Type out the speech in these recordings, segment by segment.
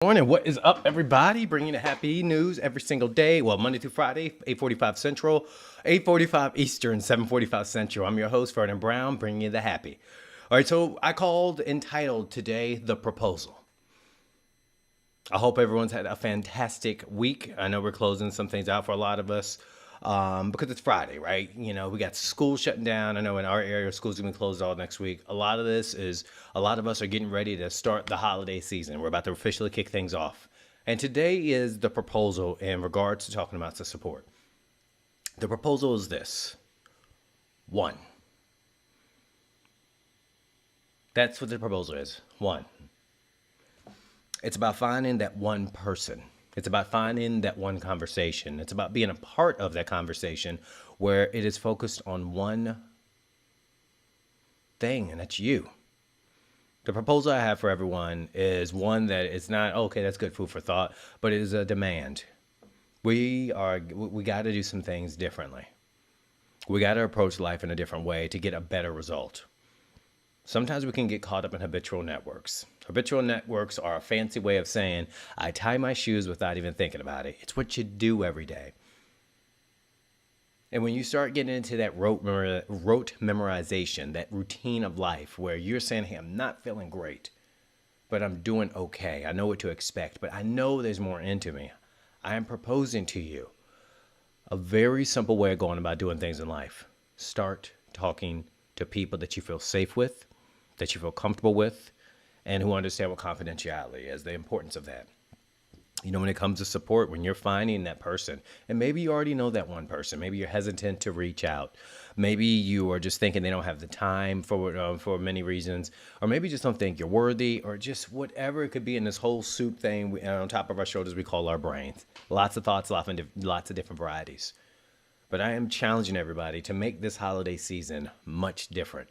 Morning. What is up, everybody? Bringing you happy news every single day. Well, Monday through Friday, 8:45 Central, 8:45 Eastern, 7:45 Central. I'm your host, Ferdinand Brown, bringing you the happy. All right, so I called entitled today, The Proposal. I hope everyone's had a fantastic week. I know we're closing some things out for a lot of us because it's Friday, right? You know, we got school shutting down. I know in our area, school's going to be closed all next week. A lot of us are getting ready to start the holiday season. We're about to officially kick things off. And today is the proposal in regards to talking about the support. The proposal is this. One. That's what the proposal is. One. It's about finding that one person. It's about finding that one conversation. It's about being a part of that conversation where it is focused on one thing, and that's you. The proposal I have for everyone is one that is not, okay, that's good food for thought, but it is a demand. We got to do some things differently. We got to approach life in a different way to get a better result. Sometimes we can get caught up in habitual networks. Habitual networks are a fancy way of saying, I tie my shoes without even thinking about it. It's what you do every day. And when you start getting into that rote memorization, that routine of life where you're saying, hey, I'm not feeling great, but I'm doing okay. I know what to expect, but I know there's more into me. I am proposing to you a very simple way of going about doing things in life. Start talking to people that you feel safe with, that you feel comfortable with, and who understand what confidentiality is, the importance of that. You know, when it comes to support, when you're finding that person, and maybe you already know that one person, maybe you're hesitant to reach out. Maybe you are just thinking they don't have the time for many reasons, or maybe you just don't think you're worthy, or just whatever it could be in this whole soup thing on top of our shoulders we call our brains. Lots of thoughts, lots of different varieties. But I am challenging everybody to make this holiday season much different.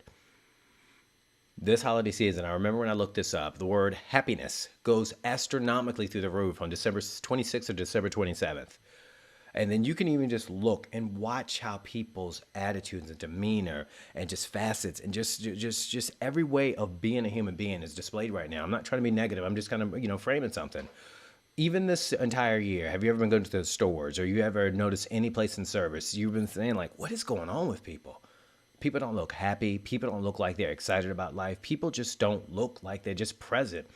This holiday season, I remember when I looked this up, the word happiness goes astronomically through the roof on December 26th or December 27th. And then you can even just look and watch how people's attitudes and demeanor and just facets and just every way of being a human being is displayed right now. I'm not trying to be negative. I'm just kind of, framing something. Even this entire year, have you ever been going to the stores or you ever noticed any place in service? You've been saying like, what is going on with people? People don't look happy. People don't look like they're excited about life. People just don't look like they're just present.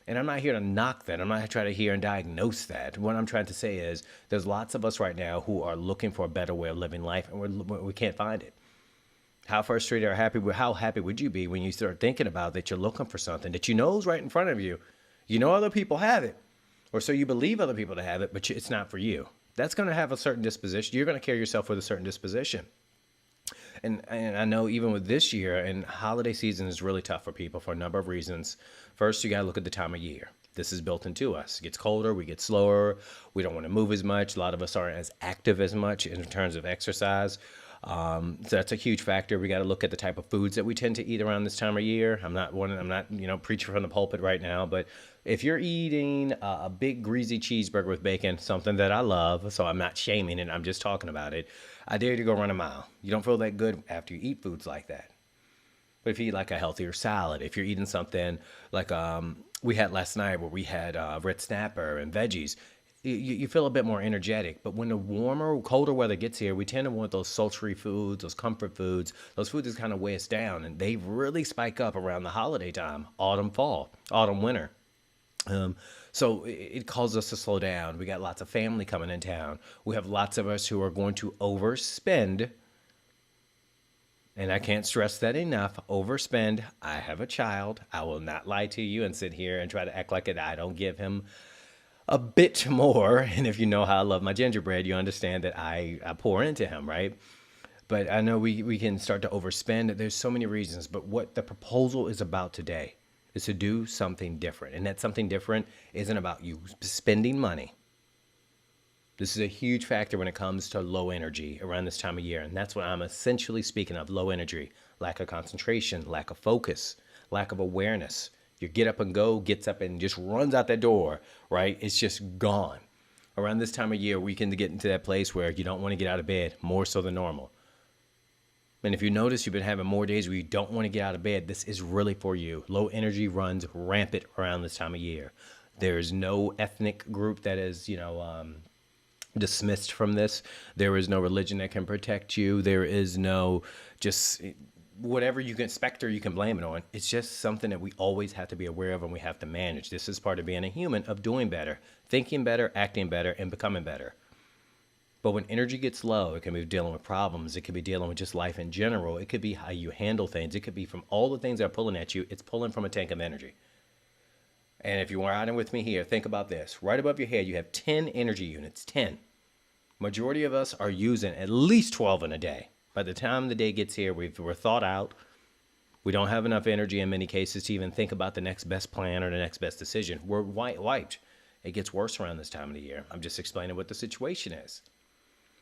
And I'm not here to knock that. I'm not trying to hear and diagnose that. What I'm trying to say is there's lots of us right now who are looking for a better way of living life, and we can't find it. How frustrated or how happy would you be when you start thinking about that you're looking for something that you know is right in front of you? You know other people have it, or so you believe other people to have it, but it's not for you. That's going to have a certain disposition. You're going to carry yourself with a certain disposition. And I know even with this year and holiday season is really tough for people for a number of reasons. First, you got to look at the time of year. This is built into us. It gets colder, we get slower, we don't want to move as much. A lot of us aren't as active as much in terms of exercise. So that's a huge factor. We got to look at the type of foods that we tend to eat around this time of year. I'm not preaching from the pulpit right now, but if you're eating a big greasy cheeseburger with bacon, something that I love, so I'm not shaming it, I'm just talking about it, I dare you to go run a mile. You don't feel that good after you eat foods like that. But if you eat like a healthier salad, if you're eating something like we had last night where we had red snapper and veggies, you feel a bit more energetic. But when the warmer, colder weather gets here, we tend to want those sultry foods, those comfort foods, those foods that kind of weigh us down. And they really spike up around the holiday time, autumn, winter. So it causes us to slow down. We got lots of family coming in town. We have lots of us who are going to overspend. And I can't stress that enough. Overspend. I have a child. I will not lie to you and sit here and try to act like it. I don't give him a bit more. And if you know how I love my gingerbread, you understand that I pour into him, right? But I know we can start to overspend. There's so many reasons. But what the proposal is about today is to do something different. And that something different isn't about you spending money. This is a huge factor when it comes to low energy around this time of year. And that's what I'm essentially speaking of, low energy, lack of concentration, lack of focus, lack of awareness. Your get up and go gets up and just runs out that door, right? It's just gone. Around this time of year, we can get into that place where you don't want to get out of bed more so than normal. And if you notice you've been having more days where you don't want to get out of bed, this is really for you. Low energy runs rampant around this time of year. There is no ethnic group that is, dismissed from this. There is no religion that can protect you. There is no just whatever you can expect or you can blame it on. It's just something that we always have to be aware of and we have to manage. This is part of being a human, of doing better, thinking better, acting better, and becoming better. But when energy gets low, it can be dealing with problems. It could be dealing with just life in general. It could be how you handle things. It could be from all the things that are pulling at you. It's pulling from a tank of energy. And if you are riding with me here, think about this. Right above your head, you have 10 energy units. 10. Majority of us are using at least 12 in a day. By the time the day gets here, we're thought out. We don't have enough energy in many cases to even think about the next best plan or the next best decision. We're wiped. It gets worse around this time of the year. I'm just explaining what the situation is.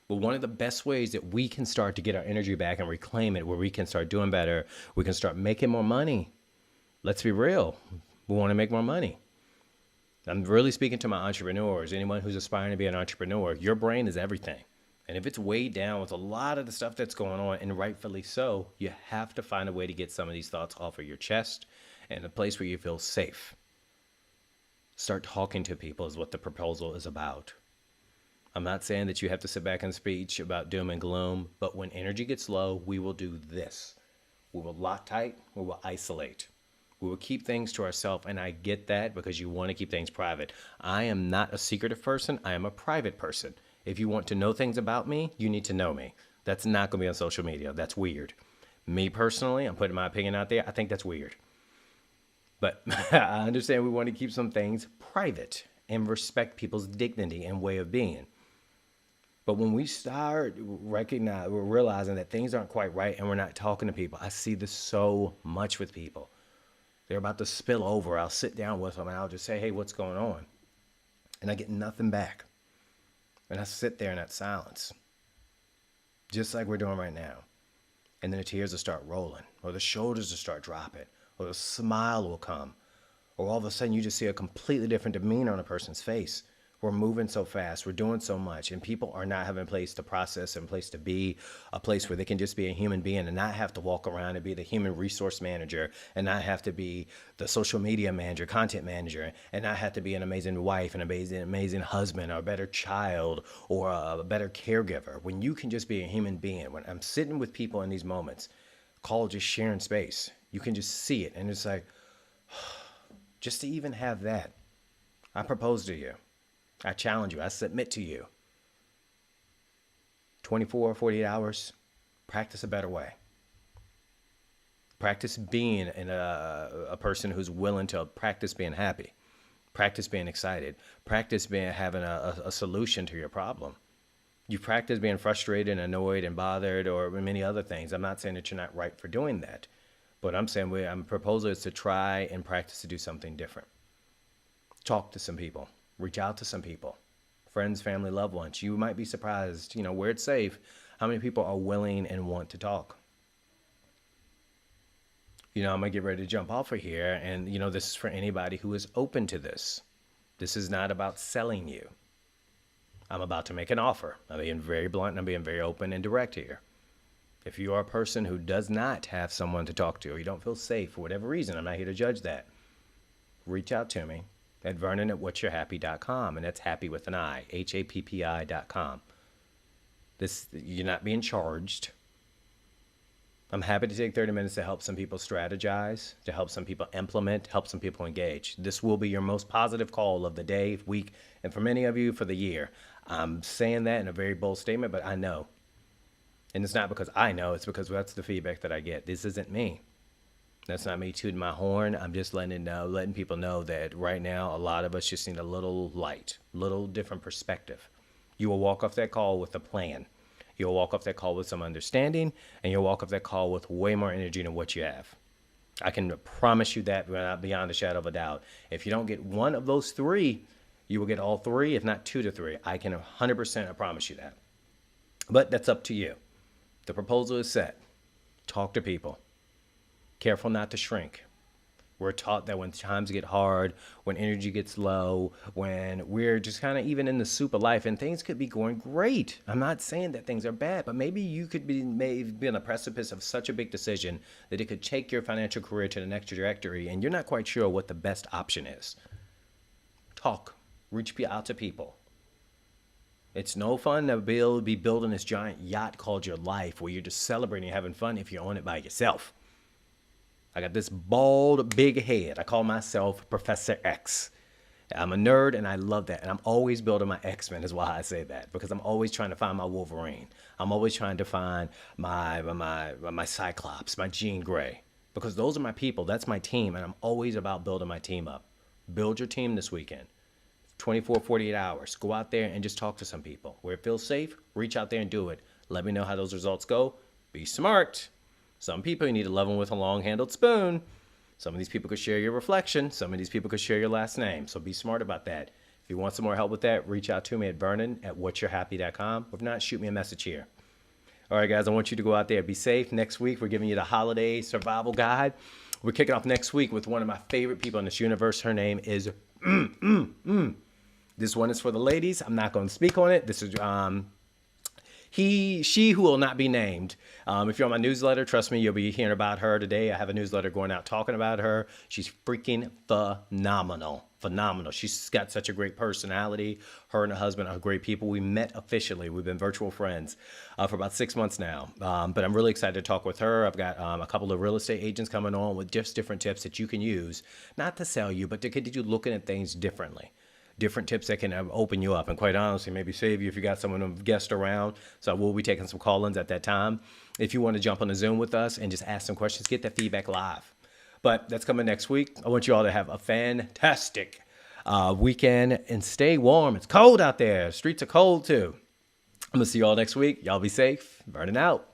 But one of the best ways that we can start to get our energy back and reclaim it, where we can start doing better, we can start making more money. Let's be real. We want to make more money. I'm really speaking to my entrepreneurs, anyone who's aspiring to be an entrepreneur. Your brain is everything. And if it's weighed down with a lot of the stuff that's going on, and rightfully so, you have to find a way to get some of these thoughts off of your chest and a place where you feel safe. Start talking to people is what the proposal is about. I'm not saying that you have to sit back and speech about doom and gloom, but when energy gets low, we will do this. We will lock tight, we will isolate. We will keep things to ourselves, and I get that because you want to keep things private. I am not a secretive person. I am a private person. If you want to know things about me, you need to know me. That's not going to be on social media. That's weird. Me personally, I'm putting my opinion out there. I think that's weird. But I understand we want to keep some things private and respect people's dignity and way of being. But when we start realizing that things aren't quite right and we're not talking to people, I see this so much with people. They're about to spill over. I'll sit down with them and I'll just say, hey, what's going on? And I get nothing back. And I sit there in that silence, just like we're doing right now. And then the tears will start rolling, or the shoulders will start dropping, or the smile will come. Or all of a sudden you just see a completely different demeanor on a person's face. We're moving so fast. We're doing so much. And people are not having a place to process and a place to be, a place where they can just be a human being and not have to walk around and be the human resource manager and not have to be the social media manager, content manager, and not have to be an amazing wife, an amazing husband, or a better child, or a better caregiver. When you can just be a human being. When I'm sitting with people in these moments, called just sharing space, you can just see it. And it's like, just to even have that, I propose to you. I challenge you. I submit to you. 24, 48 hours, practice a better way. Practice being a person who's willing to practice being happy. Practice being excited. Practice having a solution to your problem. You practice being frustrated and annoyed and bothered or many other things. I'm not saying that you're not right for doing that. But I'm saying my proposal is to try and practice to do something different. Talk to some people. Reach out to some people, friends, family, loved ones. You might be surprised, where it's safe, how many people are willing and want to talk. I'm going to get ready to jump off of here. And, this is for anybody who is open to this. This is not about selling you. I'm about to make an offer. I'm being very blunt and I'm being very open and direct here. If you are a person who does not have someone to talk to or you don't feel safe for whatever reason, I'm not here to judge that. Reach out to me. At Vernon@whatsyourhappy.com, and that's happy with an I, HAPPI.com. You're not being charged. I'm happy to take 30 minutes to help some people strategize, to help some people implement, help some people engage. This will be your most positive call of the day, week, and for many of you, for the year. I'm saying that in a very bold statement, but I know. And it's not because I know, it's because that's the feedback that I get. This isn't me. That's not me tooting my horn. I'm just letting people know that right now, a lot of us just need a little light, little different perspective. You will walk off that call with a plan. You'll walk off that call with some understanding, and you'll walk off that call with way more energy than what you have. I can promise you that beyond a shadow of a doubt. If you don't get one of those three, you will get all three, if not 2 to 3. I can 100% promise you that. But that's up to you. The proposal is set. Talk to people. Careful not to shrink. We're taught that when times get hard, when energy gets low, when we're just kind of even in the soup of life and things could be going great. I'm not saying that things are bad, but maybe you could be on the precipice of such a big decision that it could take your financial career to the next trajectory and you're not quite sure what the best option is. Talk. Reach out to people. It's no fun to be building this giant yacht called your life where you're just celebrating and having fun if you own it by yourself. I got this bald, big head. I call myself Professor X. I'm a nerd and I love that. And I'm always building my X-Men is why I say that. Because I'm always trying to find my Wolverine. I'm always trying to find my Cyclops, my Jean Grey. Because those are my people. That's my team. And I'm always about building my team up. Build your team this weekend. 24, 48 hours. Go out there and just talk to some people. Where it feels safe, reach out there and do it. Let me know how those results go. Be smart. Some people you need to love them with a long-handled spoon. Some of these people could share your reflection. Some of these people could share your last name. So be smart about that. If you want some more help with that, reach out to me at vernon@whatyou'rehappy.com. If not, shoot me a message here. All right, guys, I want you to go out there. Be safe. Next week, we're giving you the holiday survival guide. We're kicking off next week with one of my favorite people in this universe. Her name is This one is for the ladies. I'm not going to speak on it. This is she who will not be named. If you're on my newsletter, trust me, you'll be hearing about her today. I have a newsletter going out talking about her. She's freaking phenomenal. She's got such a great personality. Her and her husband are great people. We met officially. We've been virtual friends for about 6 months now. But I'm really excited to talk with her. I've got a couple of real estate agents coming on with just different tips that you can use, not to sell you, but to get you looking at things differently. Different tips that can open you up and quite honestly maybe save you if you got someone of guest around. So we'll be taking some call-ins at that time. If you want to jump on a Zoom with us and just ask some questions, get that feedback live. But that's coming next week. I want you all to have a fantastic weekend and stay warm. It's cold out there. Streets are cold too. I'm going to see you all next week. Y'all be safe. Burning out.